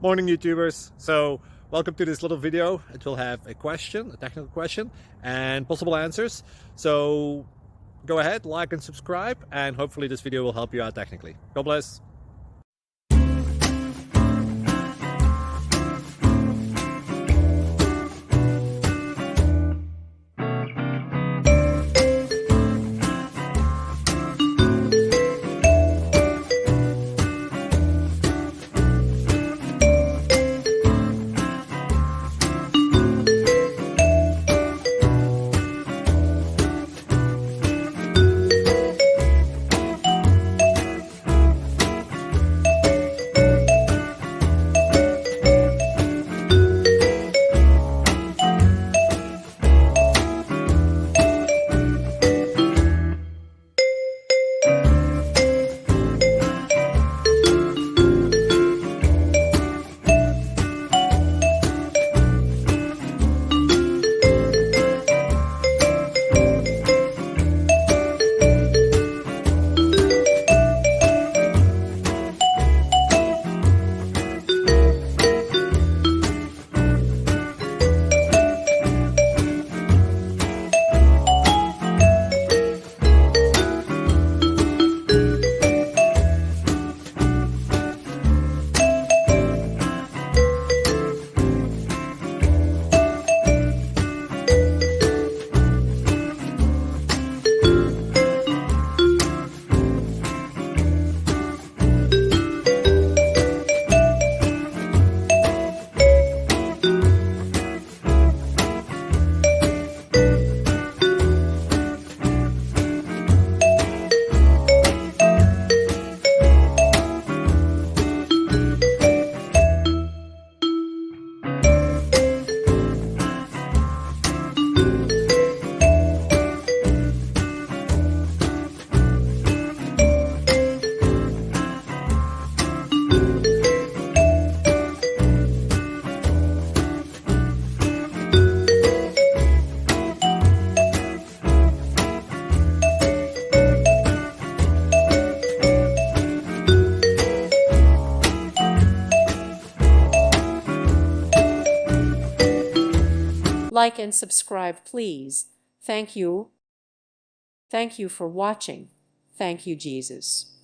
Morning YouTubers. So welcome to this little video. It will have a question, a technical question, and possible answers. So go ahead, like and subscribe, and hopefully this video will help you out technically. God bless. Like and subscribe, please. Thank you. Thank you for watching. Thank you, Jesus.